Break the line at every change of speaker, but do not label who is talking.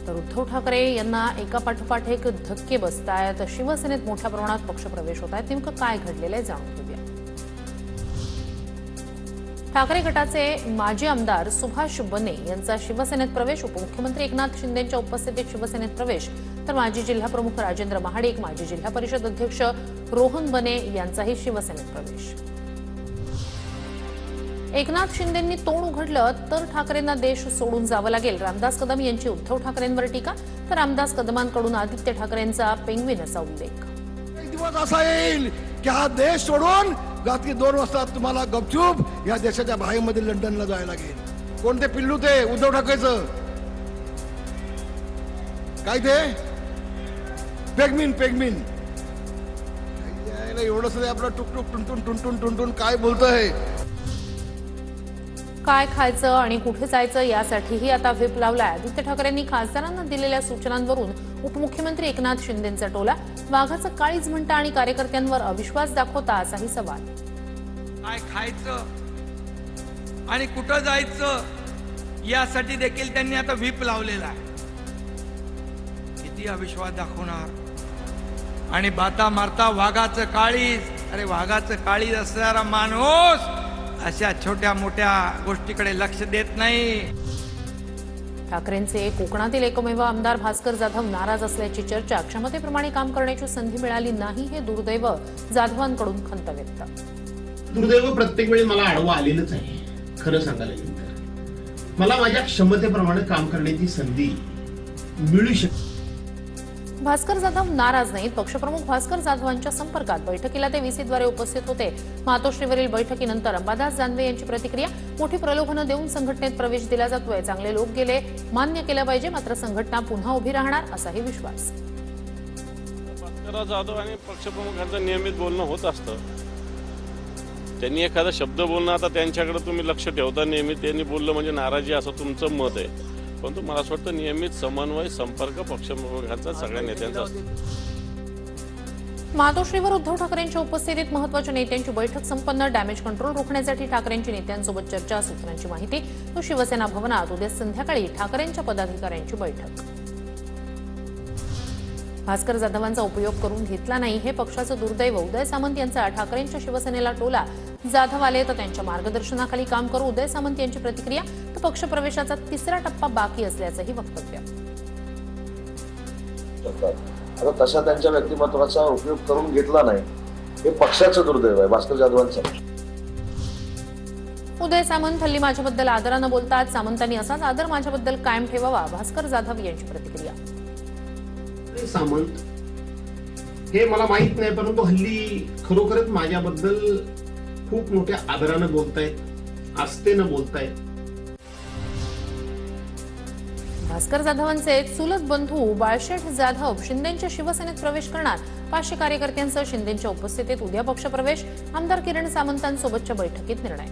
तर उद्धव ठाकरे यांना एकापाठोपाठ एक धक्के बसतायत। शिवसेनेत मोठ्या प्रमाणात पक्षप्रवेश होत आहेत। नेमकं काय घडलेलं आहे जाणून घेऊया। ठाकरे गटाचे माजी आमदार सुभाष बने यांचा शिवसेनेत प्रवेश, उपमुख्यमंत्री एकनाथ शिंदेंच्या उपस्थितीत शिवसेनेत प्रवेश, तर माजी जिल्हाप्रमुख राजेंद्र महाडिक, माजी जिल्हा परिषद अध्यक्ष रोहन बने यांचाही शिवसेनेत प्रवेश। एकनाथ शिंदेंनी तोंड उघडलं तर ठाकरेंना देश सोडून जावं लागेल। रामदास कदम यांची उद्धव ठाकरेंवर टीका, तर रामदास कदमांकडून आदित्य ठाकरेंचा पेंग्विन असा उल्लेख।
एक दिवस असा येईल की हा देश सोडून रात्री 2 वाजता तुम्हाला गपचूप या देशाच्या बाहेरमध्ये लंडनला जायला लागेल। कोणते पिल्लू ते उद्धव ठाकरेचं? काय ते पेंग्विन पेंग्विन एवढं सगळं आपलं टुकटुक टुनटुन टुनटुन टुनटुन काय बोलतोय?
काय खायचं आणि कुठे जायचं यासाठीही आता व्हिप लावलाय। आदित्य ठाकरेंनी खासदारांना दिलेल्या सूचनांवरून उपमुख्यमंत्री एकनाथ शिंदेंचा टोला, वाघाचं काळीज म्हणता आणि कार्यकर्त्यांवर अविश्वास दाखवता असाही सवाल।
काय खायचं आणि कुठं जायचं यासाठी देखील त्यांनी आता व्हिप लावलेला आहे। किती अविश्वास दाखवणार आणि बाता मारता वाघाचं काळीज। अरे वाघाचं काळीज असणारा माणूस अशा छोट्या मोठ्या गोष्टीकडे लक्ष देत नाही।
ठाकरेंचे कोकणातील एकमेव आमदार भास्कर जाधव नाराज असल्याची चर्चा। क्षमतेप्रमाणे काम करण्याची संधी मिळाली नाही हे दुर्दैव, जाधवांकडून खंत व्यक्त।
दुर्दैव प्रत्येक वेळी मला आडवं आलेलंच आहे। खरं सांगायला गेलं तर मला माझ्या क्षमतेप्रमाणे काम करण्याची संधी मिळू शकते।
भास्कर जाधव नाराज नाहीत। पक्षप्रमुख भास्कर जाधवांच्या संपर्कात बैठकीला ते व्हीसीद्वारे उपस्थित होते। मातोश्रीवरील बैठकीनंतर अंबादास दानवे यांची प्रतिक्रिया, मोठी प्रलोभनं देऊन संघटनेत प्रवेश दिला जातोय। चांगले लोक गेले, मान्य केलं पाहिजे, मात्र संघटना पुन्हा उभी राहणार असाही विश्वास।
भास्कर जाधव आणि पक्षप्रमुखांचं नियमित बोलणं होत असतं। त्यांनी एखादा शब्द बोलणं, आता त्यांच्याकडे तुम्ही लक्ष ठेवता नेहमी, त्यांनी बोललं म्हणजे नाराजी असं तुमचं मत आहे। परंतु मला असं वाटतं नियमित समन्वय संपर्क पक्षप्रमुखांचा सगळ्या नेत्यांचा असतो।
मातोश्रीवर उद्धव ठाकरेंच्या उपस्थितीत महत्त्वाच्या नेत्यांची बैठक संपन्न। डॅमेज कंट्रोल रोखण्यासाठी ठाकरेंची नेत्यांसोबत चर्चा, सूत्रांची माहिती। तो शिवसेना भवनात उद्या संध्याकाळी ठाकरेंच्या पदाधिकाऱ्यांची बैठक। भास्कर जाधवांचा उपयोग करून घेतला नाही हे पक्षाचं दुर्दैव। उदय सामंत यांचा ठाकरेंच्या शिवसेनेला टोला, जाधव आले तर त्यांच्या मार्गदर्शनाखाली काम करू। उदय सामंत यांची प्रतिक्रिया, तर पक्षप्रवेशाचा 3रा टप्पा बाकी असल्याचंही वक्तव्य।
आता तसा त्यांच्या व्यक्तिमत्वाचा उपयोग करून घेतला नाही हे पक्षाचं दुर्दैव आहे, भास्कर जाधवांचं।
उदय सामंत हल्ली माझ्याबद्दल आदरानं बोलतात। सामंतांनी असाच आदर माझ्याबद्दल कायम ठेवावा। भास्कर जाधव यांची प्रतिक्रिया।
सामंत हे मला माहित नाही, परंतु हल्ली खरोखरच माझ्याबद्दल खूप मोठ्या आदरानं बोलतायत, आस्थेनं बोलतायत।
भास्कर जाधवांचे चुलत बंधू बाळशेठ जाधव शिंदेंच्या शिवसेनेत प्रवेश करणार। 500 कार्यकर्त्यांसह शिंदेंच्या उपस्थितीत उद्या पक्षप्रवेश। आमदार किरण सामंतांसोबतच्या बैठकीत निर्णय।